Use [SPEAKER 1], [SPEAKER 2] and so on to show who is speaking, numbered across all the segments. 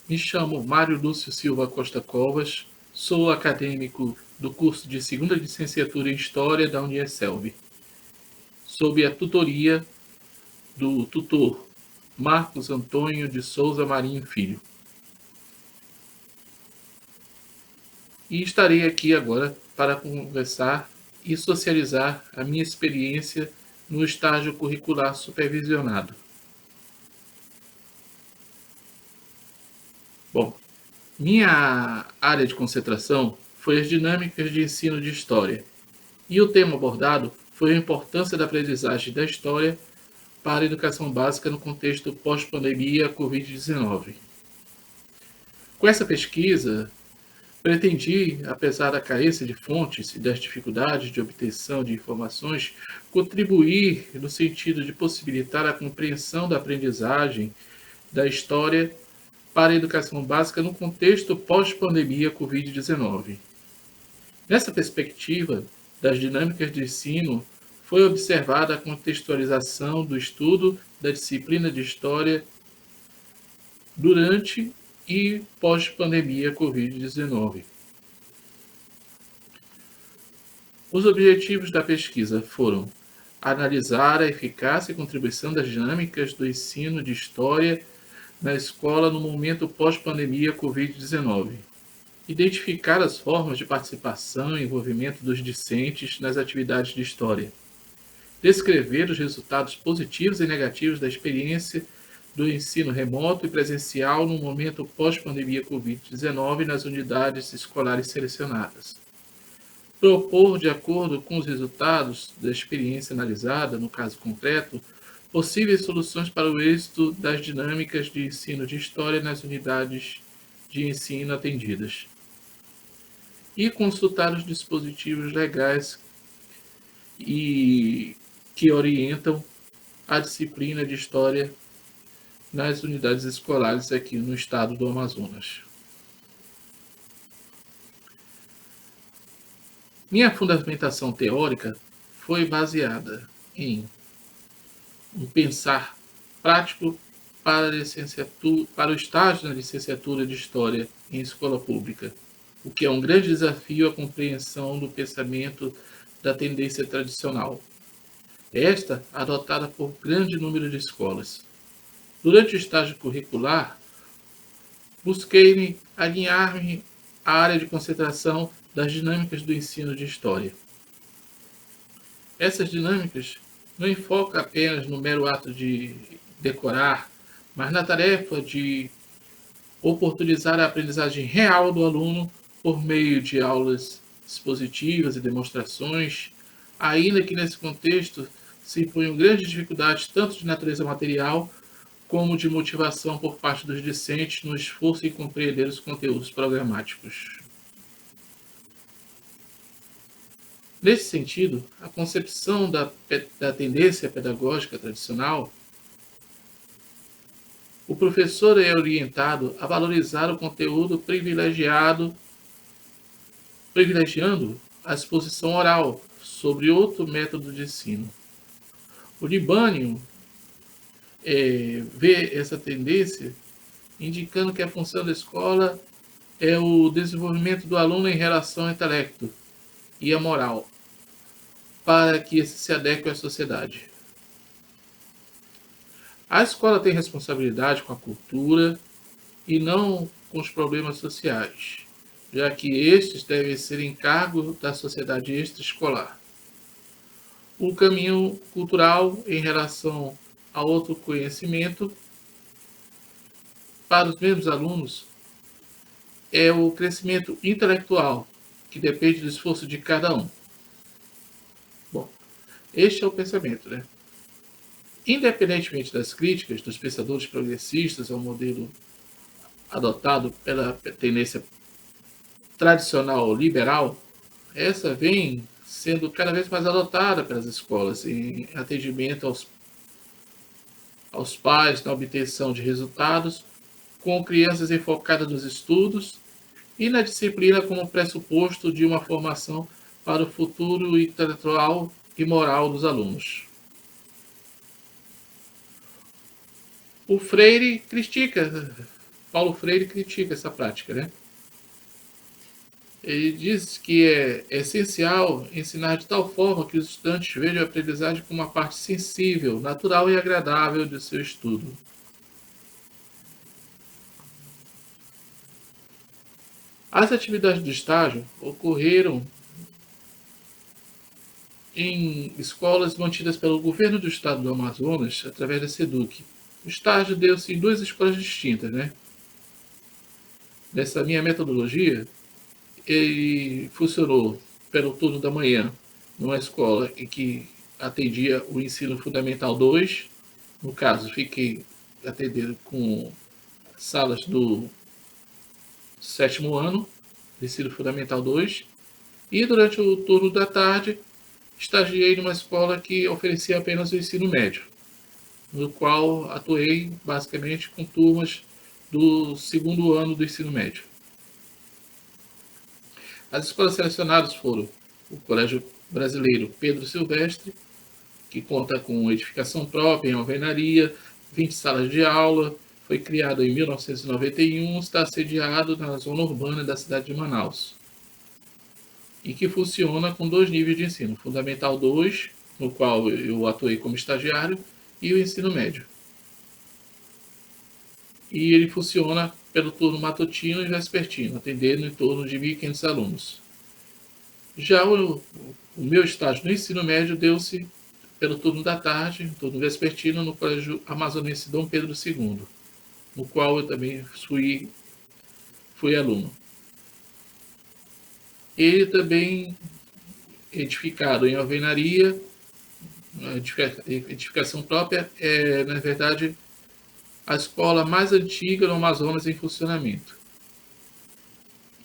[SPEAKER 1] Me chamo Mário Lúcio Silva Costa Covas, sou acadêmico do curso de segunda licenciatura em História da Uniesselv, sob a tutoria do tutor Marcos Antônio de Souza Marinho Filho. E estarei aqui agora para conversar e socializar a minha experiência no estágio curricular supervisionado. Bom, minha área de concentração foi as dinâmicas de ensino de história, e o tema abordado foi a importância da aprendizagem da história para a educação básica no contexto pós-pandemia Covid-19. Com essa pesquisa, pretendi, apesar da carência de fontes e das dificuldades de obtenção de informações, contribuir no sentido de possibilitar a compreensão da aprendizagem da história para a educação básica no contexto pós-pandemia Covid-19. Nessa perspectiva das dinâmicas de ensino, foi observada a contextualização do estudo da disciplina de História durante e pós-pandemia Covid-19. Os objetivos da pesquisa foram analisar a eficácia e contribuição das dinâmicas do ensino de História na escola no momento pós-pandemia Covid-19, identificar as formas de participação e envolvimento dos discentes nas atividades de História, descrever os resultados positivos e negativos da experiência do ensino remoto e presencial no momento pós-pandemia Covid-19 nas unidades escolares selecionadas. Propor, de acordo com os resultados da experiência analisada, no caso concreto, possíveis soluções para o êxito das dinâmicas de ensino de história nas unidades de ensino atendidas. E consultar os dispositivos legais que orientam a disciplina de história nas unidades escolares aqui no estado do Amazonas. Minha fundamentação teórica foi baseada em um pensar prático para o estágio na licenciatura de História em escola pública, o que é um grande desafio à compreensão do pensamento da tendência tradicional, esta adotada por grande número de escolas. Durante o estágio curricular, busquei alinhar-me à área de concentração das dinâmicas do ensino de História. Essas dinâmicas não enfocam apenas no mero ato de decorar, mas na tarefa de oportunizar a aprendizagem real do aluno por meio de aulas expositivas e demonstrações, ainda que nesse contexto se imponham grandes dificuldades tanto de natureza material como de motivação por parte dos discentes no esforço em compreender os conteúdos programáticos. Nesse sentido, a concepção da tendência pedagógica tradicional, o professor é orientado a valorizar o conteúdo privilegiando a exposição oral sobre outro método de ensino. O Libânio vê essa tendência indicando que a função da escola é o desenvolvimento do aluno em relação ao intelecto e a moral, para que esse se adeque à sociedade. A escola tem responsabilidade com a cultura e não com os problemas sociais, já que estes devem ser encargo da sociedade extraescolar. O caminho cultural em relação ao autoconhecimento para os mesmos alunos é o crescimento intelectual, que depende do esforço de cada um. Bom, este é o pensamento, né? Independentemente das críticas dos pensadores progressistas ao modelo adotado pela tendência tradicional liberal, essa vem sendo cada vez mais adotada pelas escolas em atendimento aos pais na obtenção de resultados, com crianças enfocadas nos estudos e na disciplina como pressuposto de uma formação para o futuro intelectual e moral dos alunos. O Freire critica Paulo Freire critica essa prática, né? Ele diz que é essencial ensinar de tal forma que os estudantes vejam a aprendizagem como uma parte sensível, natural e agradável de seu estudo. As atividades do estágio ocorreram em escolas mantidas pelo governo do estado do Amazonas, através da SEDUC. O estágio deu-se em duas escolas distintas, né? Nessa minha metodologia, ele funcionou pelo turno da manhã, numa escola em que atendia o ensino fundamental 2. No caso, fiquei atendendo com salas do sétimo ano, do ensino fundamental 2. E durante o turno da tarde, estagiei numa escola que oferecia apenas o ensino médio, no qual atuei basicamente com turmas do segundo ano do ensino médio. As escolas selecionadas foram o Colégio Brasileiro Pedro Silvestre, que conta com edificação própria em alvenaria, 20 salas de aula, foi criado em 1991, está sediado na zona urbana da cidade de Manaus, e que funciona com 2 níveis de ensino, Fundamental 2, no qual eu atuei como estagiário, e o ensino médio. E ele funciona pelo turno matutino e vespertino, atendendo em torno de 1.500 alunos. Já o meu estágio no ensino médio deu-se pelo turno da tarde, turno vespertino, no Colégio Amazonense Dom Pedro II, no qual eu também fui aluno. Ele também edificado em alvenaria, edificação própria, é, na verdade, a escola mais antiga no Amazonas em funcionamento.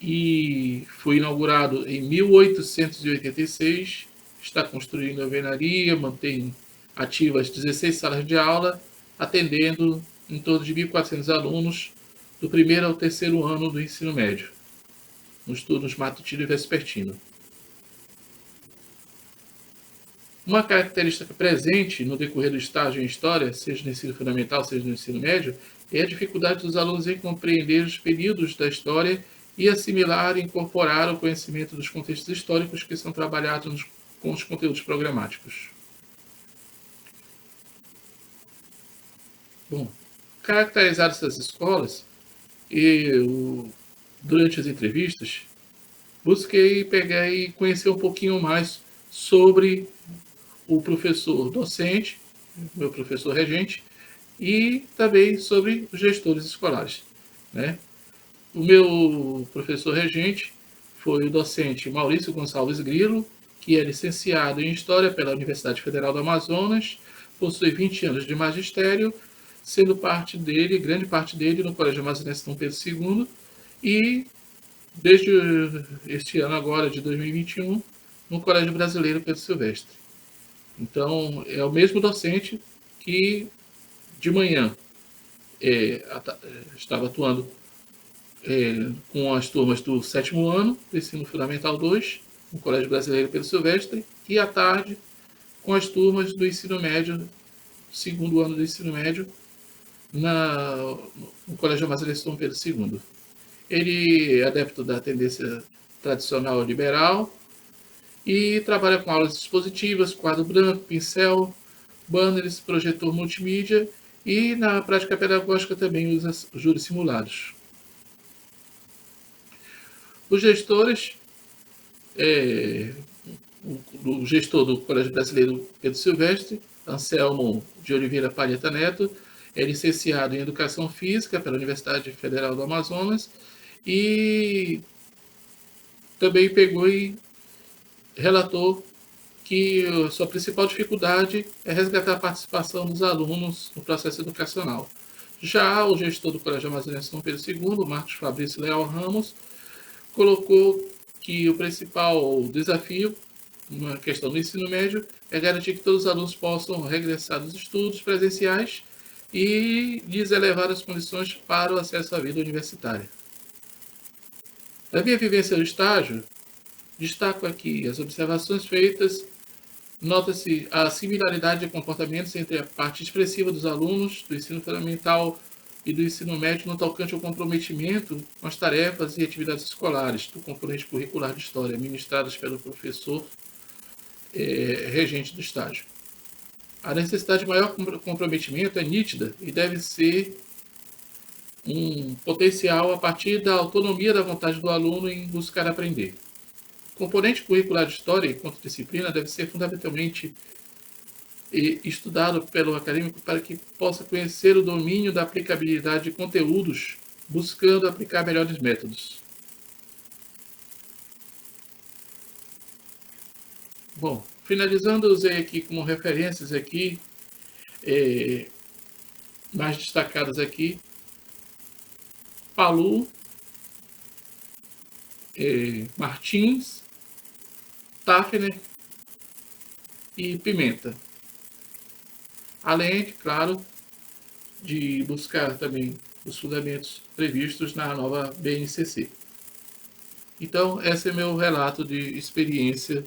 [SPEAKER 1] E foi inaugurado em 1886, está construindo alvenaria, mantém ativas 16 salas de aula, atendendo em torno de 1.400 alunos do primeiro ao terceiro ano do ensino médio, nos turnos matutino e vespertino. Uma característica presente no decorrer do estágio em História, seja no ensino fundamental, seja no ensino médio, é a dificuldade dos alunos em compreender os períodos da história e assimilar e incorporar o conhecimento dos contextos históricos que são trabalhados com os conteúdos programáticos. Bom, caracterizar essas escolas, durante as entrevistas, busquei pegar e conhecer um pouquinho mais sobre o professor docente, meu professor regente, e também sobre os gestores escolares, né? O meu professor regente foi o docente Maurício Gonçalves Grilo, que é licenciado em História pela Universidade Federal do Amazonas, possui 20 anos de magistério, sendo grande parte dele, no Colégio Amazonense Dom Pedro II, e desde este ano agora, de 2021, no Colégio Brasileiro Pedro Silvestre. Então, é o mesmo docente que de manhã estava atuando com as turmas do sétimo ano, do ensino fundamental 2, no Colégio Brasileiro Pedro Silvestre, e à tarde com as turmas do ensino médio, segundo ano do ensino médio, no Colégio Amazonense Dom Pedro II. Ele é adepto da tendência tradicional liberal, e trabalha com aulas expositivas, quadro branco, pincel, banners, projetor multimídia e na prática pedagógica também usa júris simulados. Os gestores, o gestor do Colégio Brasileiro Pedro Silvestre, Anselmo de Oliveira Palheta Neto, é licenciado em Educação Física pela Universidade Federal do Amazonas e também pegou e relatou que a sua principal dificuldade é resgatar a participação dos alunos no processo educacional. Já o gestor do Colégio Amazonense Dom Pedro II, Marcos Fabrício Leal Ramos, colocou que o principal desafio na questão do ensino médio é garantir que todos os alunos possam regressar dos estudos presenciais e lhes elevar as condições para o acesso à vida universitária. Da minha vivência no estágio, destaco aqui as observações feitas. Nota-se a similaridade de comportamentos entre a parte expressiva dos alunos do ensino fundamental e do ensino médio no tocante ao comprometimento com as tarefas e atividades escolares do componente curricular de História, ministradas pelo professor regente do estágio. A necessidade de maior comprometimento é nítida e deve ser um potencial a partir da autonomia da vontade do aluno em buscar aprender. O componente curricular de História enquanto disciplina deve ser fundamentalmente estudado pelo acadêmico para que possa conhecer o domínio da aplicabilidade de conteúdos, buscando aplicar melhores métodos. Bom, finalizando, eu usei aqui como referências aqui, mais destacadas aqui, Pallu, Martins, Tafner e Pimenta. Além, claro, de buscar também os fundamentos previstos na nova BNCC. Então, esse é meu relato de experiência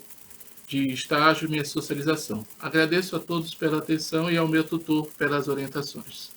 [SPEAKER 1] de estágio e minha socialização. Agradeço a todos pela atenção e ao meu tutor pelas orientações.